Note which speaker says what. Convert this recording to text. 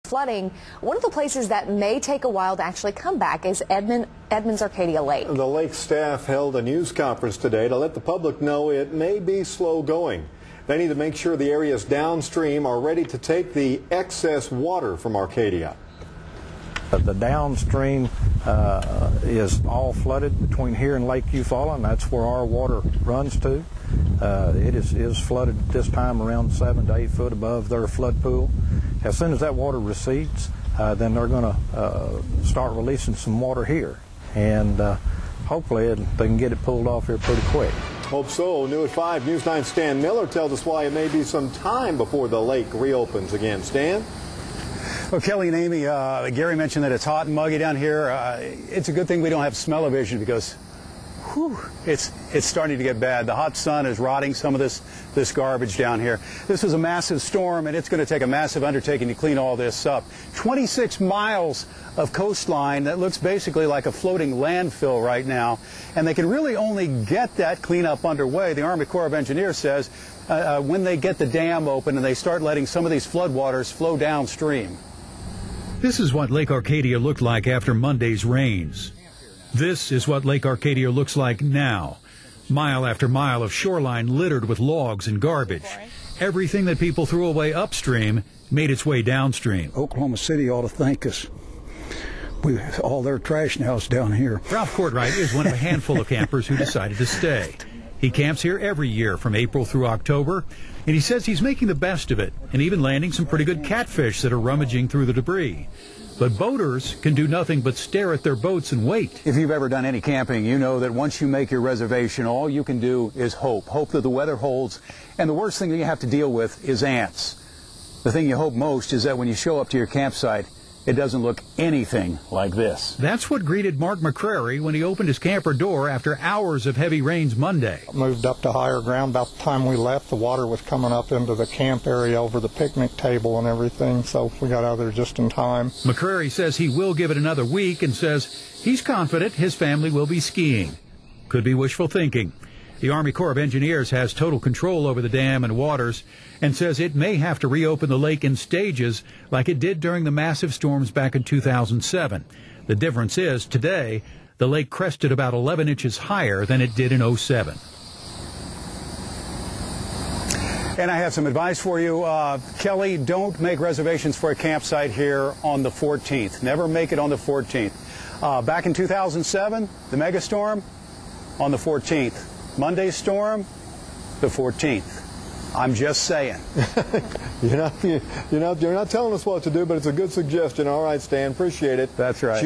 Speaker 1: Flooding. One of the places that may take a while to actually come back is Edmond's Arcadia Lake.
Speaker 2: The lake staff held a news conference today to let the public know it may be slow going. They need to make sure the areas downstream are ready to take the excess water from Arcadia.
Speaker 3: The downstream is all flooded between here and Lake Eufaula, and that's where our water runs to. It is flooded this time around 7 to 8 foot above their flood pool. As soon as that water recedes, then they're going to start releasing some water here, and hopefully they can get it pulled off here pretty quick.
Speaker 2: Hope so. New at 5, News 9 Stan Miller tells us why it may be some time before the lake reopens again. Stan?
Speaker 4: Well, Kelly and Amy, Gary mentioned that it's hot and muggy down here. It's a good thing we don't have smell-o-vision because it's starting to get bad. The hot sun is rotting some of this garbage down here. This was a massive storm, and it's going to take a massive undertaking to clean all this up. 26 miles of coastline that looks basically like a floating landfill right now, and they can really only get that cleanup underway, the Army Corps of Engineers says, when they get the dam open and they start letting some of these floodwaters flow downstream.
Speaker 5: This is what Lake Arcadia looked like after Monday's rains. This is what Lake Arcadia looks like now. Mile after mile of shoreline littered with logs and garbage. Everything that people threw away upstream made its way downstream.
Speaker 6: Oklahoma City ought to thank us. All their trash now is down here.
Speaker 5: Ralph Courtright is one of a handful of campers who decided to stay. He camps here every year from April through October, and he says he's making the best of it and even landing some pretty good catfish that are rummaging through the debris. But boaters can do nothing but stare at their boats and wait.
Speaker 4: If you've ever done any camping, you know that once you make your reservation, all you can do is hope that the weather holds, and the worst thing that you have to deal with is ants. The thing you hope most is that when you show up to your campsite, it doesn't look anything like this.
Speaker 5: That's what greeted Mark McCrary when he opened his camper door after hours of heavy rains Monday.
Speaker 7: Moved up to higher ground. About the time we left, the water was coming up into the camp area over the picnic table and everything, so we got out there just in time.
Speaker 5: McCrary says he will give it another week and says he's confident his family will be skiing. Could be wishful thinking. The Army Corps of Engineers has total control over the dam and waters and says it may have to reopen the lake in stages like it did during the massive storms back in 2007. The difference is, today, the lake crested about 11 inches higher than it did in 2007.
Speaker 4: And I have some advice for you. Kelly, don't make reservations for a campsite here on the 14th. Never make it on the 14th. Back in 2007, the mega storm, on the 14th. Monday's storm, the 14th. I'm just saying.
Speaker 2: You're not telling us what to do, but it's a good suggestion. All right, Stan, appreciate it.
Speaker 4: That's right.